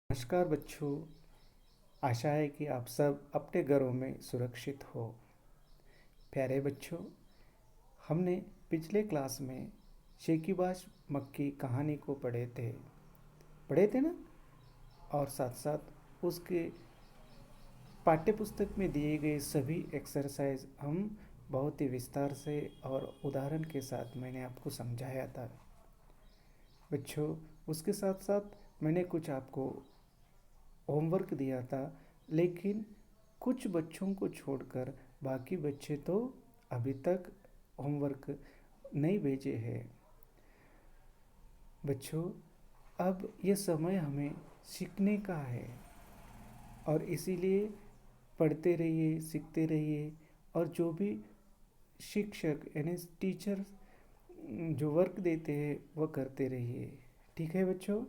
नमस्कार बच्चों। आशा है कि आप सब अपने घरों में सुरक्षित हो। प्यारे बच्चों, हमने पिछले क्लास में शेकीबाज मक्की कहानी को पढ़े थे ना। और साथ साथ उसके पाठ्य पुस्तक में दिए गए सभी एक्सरसाइज हम बहुत ही विस्तार से और उदाहरण के साथ मैंने आपको समझाया था बच्चों। उसके साथ साथ मैंने कुछ आपको होमवर्क दिया था, लेकिन कुछ बच्चों को छोड़कर बाकी बच्चे तो अभी तक होमवर्क नहीं भेजे हैं बच्चों। अब ये समय हमें सीखने का है और इसीलिए पढ़ते रहिए, सीखते रहिए। और जो भी शिक्षक यानी टीचर जो वर्क देते हैं वह करते रहिए। ठीक है बच्चों।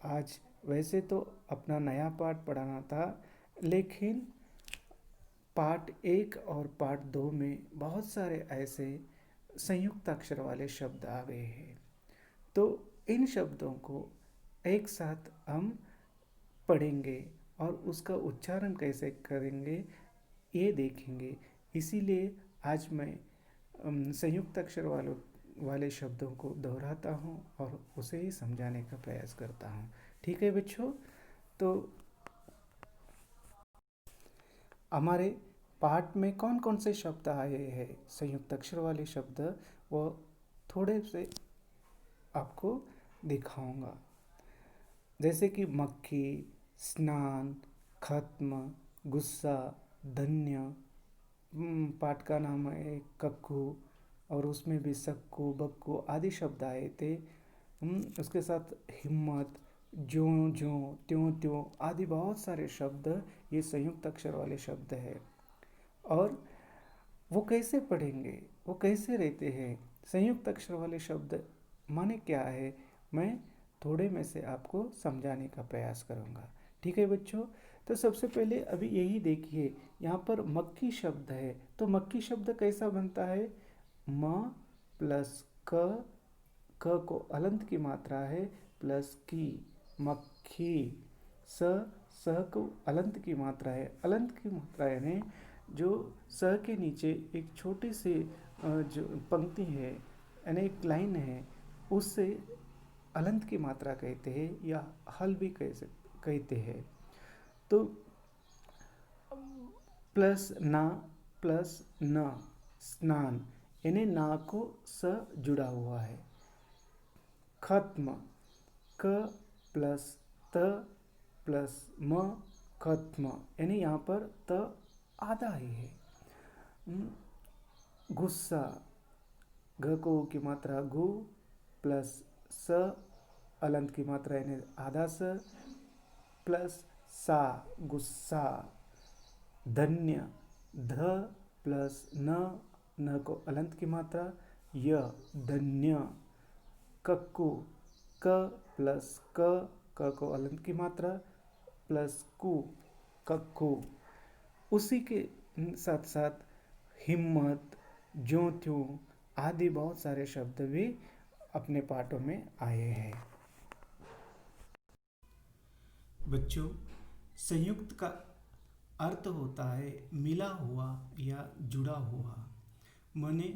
आज वैसे तो अपना नया पाठ पढ़ाना था, लेकिन पार्ट 1 और पार्ट 2 में बहुत सारे ऐसे संयुक्त अक्षर वाले शब्द आ गए हैं। तो इन शब्दों को एक साथ हम पढ़ेंगे और उसका उच्चारण कैसे करेंगे ये देखेंगे। इसीलिए आज मैं संयुक्त अक्षर वाले शब्दों को दोहराता हूँ और उसे ही समझाने का प्रयास करता हूँ। ठीक है बच्चों। तो हमारे पाठ में कौन कौन से शब्द आए हैं संयुक्त अक्षर वाले शब्द, वो थोड़े से आपको दिखाऊंगा। जैसे कि मक्खी, स्नान, खत्म, गुस्सा, धन्य। पाठ का नाम है कक्कू और उसमें भी सक्कू, बक्कू आदि शब्द आए थे। उसके साथ हिम्मत, ज्यों ज्यों, त्यों त्यों आदि बहुत सारे शब्द ये संयुक्त अक्षर वाले शब्द है। और वो कैसे पढ़ेंगे, वो कैसे रहते हैं संयुक्त अक्षर वाले शब्द माने क्या है, मैं थोड़े में से आपको समझाने का प्रयास करूँगा। ठीक है बच्चों। तो सबसे पहले अभी यही देखिए, यहाँ पर मक्खी शब्द है। तो मक्खी शब्द कैसा बनता है? म प्लस क को अलंत की मात्रा है प्लस की, मक्खी। स स को अलंत की मात्रा है। अलंत की मात्रा यानी जो स के नीचे एक छोटी सी जो पंक्ति है यानी एक लाइन है, उससे अलंत की मात्रा कहते हैं या हल भी कहते हैं। तो प्लस ना प्लस न, स्नान यानी ना को स जुड़ा हुआ है। खत्म, क प्लस त प्लस म, खत्म यानी यहाँ पर त आधा ही है। गुस्सा, घ को की मात्रा गु प्लस स अलंत की मात्रा यानी आधा स प्लस सा, गुस्सा। धन्य, ध प्लस न को अलंत की मात्रा य, धन्य। कक्कू, क प्लस क को अलंत की मात्रा प्लस कु, कक्कू। उसी के साथ साथ हिम्मत, ज्यों त्यों आदि बहुत सारे शब्द भी अपने पाठों में आए हैं बच्चों। संयुक्त का अर्थ होता है मिला हुआ या जुड़ा हुआ। माने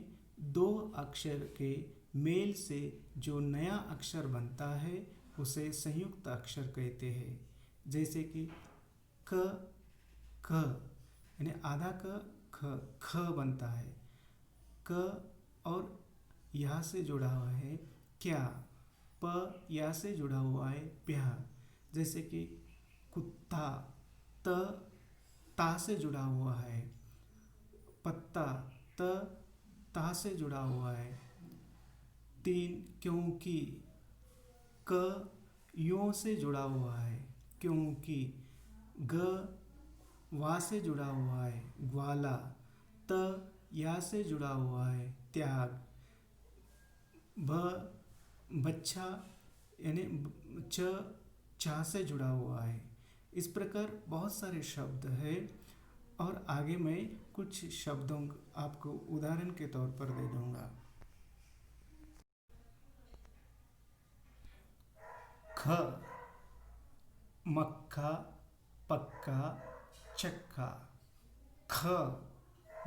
दो अक्षर के मेल से जो नया अक्षर बनता है उसे संयुक्त अक्षर कहते हैं। जैसे कि क ख यानी आधा क ख ख बनता है। क और यहाँ से जुड़ा हुआ है क्या, प या से जुड़ा हुआ है प्या। जैसे कि कुत्ता, त ता से जुड़ा हुआ है। पत्ता, त ता से जुड़ा हुआ है। तीन, क्योंकि, क यों से जुड़ा हुआ है क्योंकि। ग वा से जुड़ा हुआ है ग्वाला। त या से जुड़ा हुआ है त्याग। भ बच्चा यानी च चा से जुड़ा हुआ है। इस प्रकार बहुत सारे शब्द हैं और आगे मैं कुछ शब्दों आपको उदाहरण के तौर पर दे दूंगा। ख, मक्खा पक्का चक्का। ख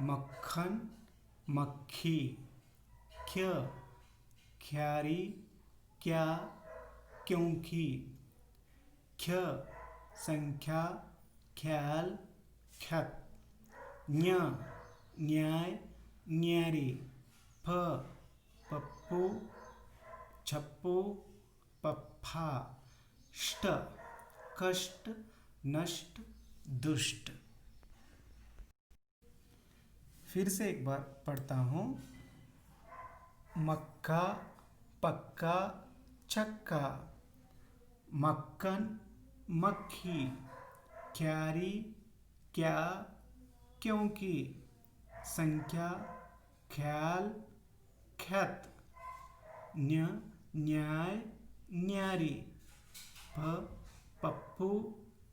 मक्खन मक्खी। ख्य ख्यारी क्या क्योंकि। ख्य संख्या ख्याल ख्यत। न्य न्याय न्यारी। फ पप्पू छप्पू पप्पा। ष्ट कष्ट नष्ट दुष्ट। फिर से एक बार पढ़ता हूँ। मक्का पक्का चक्का। मक्खन मक्खी। क्यारी क्या क्योंकि। संख्या ख्याल ख्यात। न्य न्याय न्यारी। प पप्पू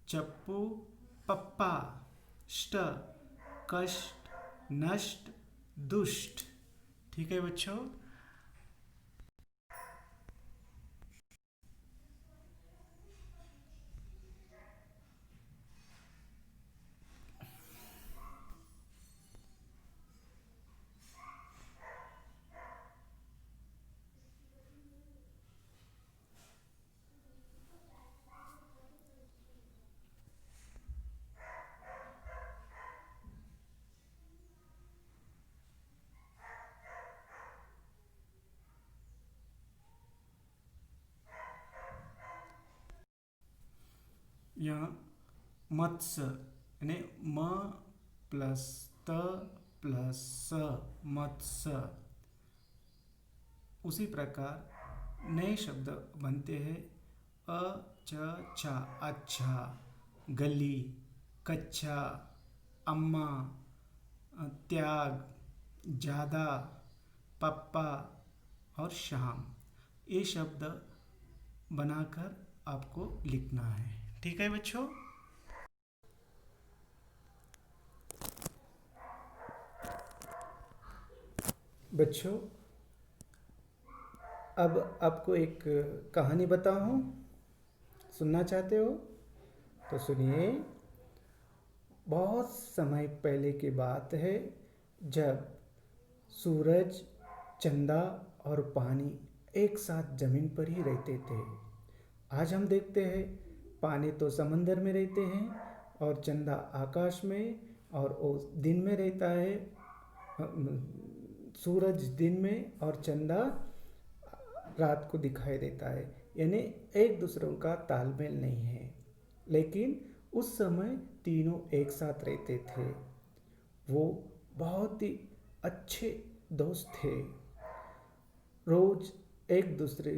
चप्पू पप्पा। ष्ट कष्ट नष्ट दुष्ट। ठीक है बच्चों। यहाँ मत्स्य यानी म प्लस त प्लस स मत्स्य। उसी प्रकार नए शब्द बनते हैं। अ च छा अच्छा। गली कच्चा। अम्मा त्याग ज़्यादा। पप्पा और शाम। ये शब्द बनाकर आपको लिखना है। ठीक है बच्चों। बच्चों अब आपको एक कहानी बताऊं। सुनना चाहते हो तो सुनिए। बहुत समय पहले की बात है जब सूरज चंदा और पानी एक साथ जमीन पर ही रहते थे। आज हम देखते हैं पानी तो समंदर में रहते हैं और चंदा आकाश में, और वो दिन में रहता है। सूरज दिन में और चंदा रात को दिखाई देता है, यानी एक दूसरों का तालमेल नहीं है। लेकिन उस समय तीनों एक साथ रहते थे। वो बहुत ही अच्छे दोस्त थे। रोज एक दूसरे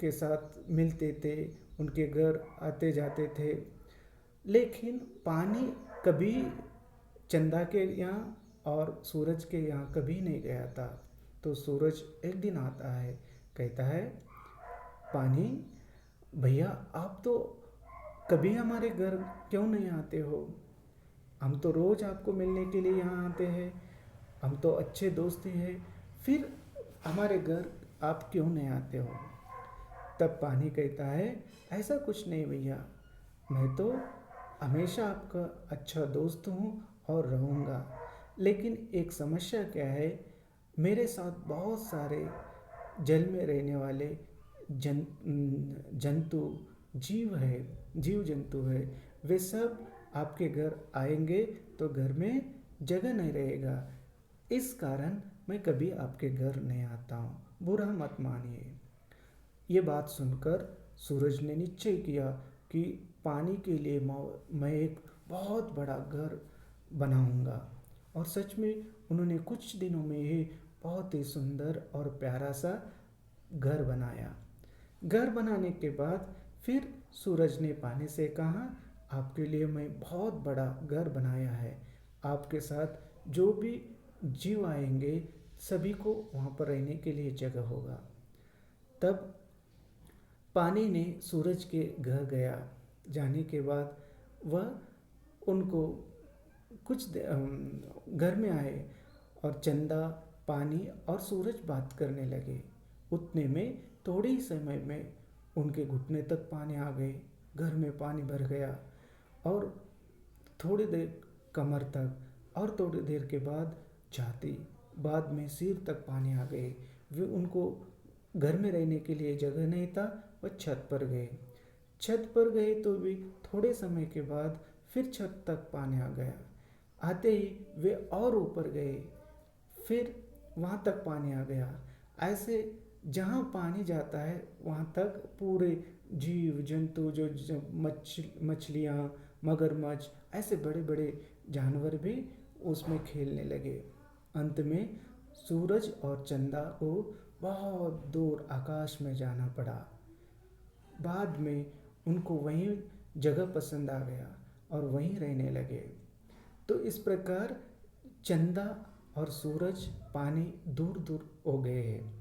के साथ मिलते थे, उनके घर आते जाते थे। लेकिन पानी कभी चंदा के यहाँ और सूरज के यहाँ कभी नहीं गया था। तो सूरज एक दिन आता है, कहता है पानी भैया आप तो कभी हमारे घर क्यों नहीं आते हो। हम तो रोज़ आपको मिलने के लिए यहाँ आते हैं, हम तो अच्छे दोस्त ही हैं, फिर हमारे घर आप क्यों नहीं आते हो। तब पानी कहता है ऐसा कुछ नहीं भैया, मैं तो हमेशा आपका अच्छा दोस्त हूँ और रहूँगा। लेकिन एक समस्या क्या है, मेरे साथ बहुत सारे जल में रहने वाले जंतु जीव जंतु है। वे सब आपके घर आएंगे तो घर में जगह नहीं रहेगा। इस कारण मैं कभी आपके घर नहीं आता हूँ, बुरा मत मानिए। ये बात सुनकर सूरज ने निश्चय किया कि पानी के लिए मैं एक बहुत बड़ा घर बनाऊंगा। और सच में उन्होंने कुछ दिनों में ही बहुत ही सुंदर और प्यारा सा घर बनाया। घर बनाने के बाद फिर सूरज ने पानी से कहा आपके लिए मैं बहुत बड़ा घर बनाया है। आपके साथ जो भी जीव आएंगे सभी को वहाँ पर रहने के लिए जगह होगा। तब पानी ने सूरज के घर गया। जाने के बाद वह उनको घर में आए और चंदा पानी और सूरज बात करने लगे। उतने में थोड़े ही समय में उनके घुटने तक पानी आ गए। घर में पानी भर गया और थोड़ी देर कमर तक और थोड़ी देर के बाद छाती, बाद में सिर तक पानी आ गए। वे उनको घर में रहने के लिए जगह नहीं था, वह छत पर गए। छत पर गए तो भी थोड़े समय के बाद फिर छत तक पानी आ गया। आते ही वे और ऊपर गए, फिर वहाँ तक पानी आ गया। ऐसे जहाँ पानी जाता है वहाँ तक पूरे जीव जंतु जो मछलियाँ, मगरमच्छ, ऐसे बड़े बड़े जानवर भी उसमें खेलने लगे। अंत में सूरज और चंदा को बहुत दूर आकाश में जाना पड़ा। बाद में उनको वहीं जगह पसंद आ गया और वहीं रहने लगे। तो इस प्रकार चंदा और सूरज पानी दूर दूर हो गए हैं।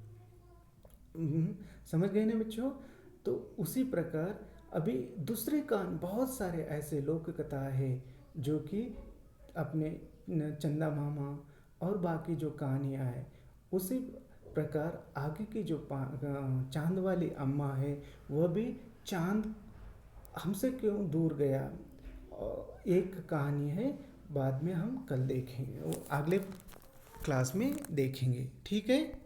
समझ गए ना बच्चों? तो उसी प्रकार अभी दूसरे कान बहुत सारे ऐसे लोक कथा है जो कि अपने चंदा मामा और बाकी जो कहानियाँ हैं उसी प्रकार आगे की जो चांद वाली अम्मा है वह भी चांद हमसे क्यों दूर गया, एक कहानी है। बाद में हम कल देखेंगे, वो अगले क्लास में देखेंगे। ठीक है।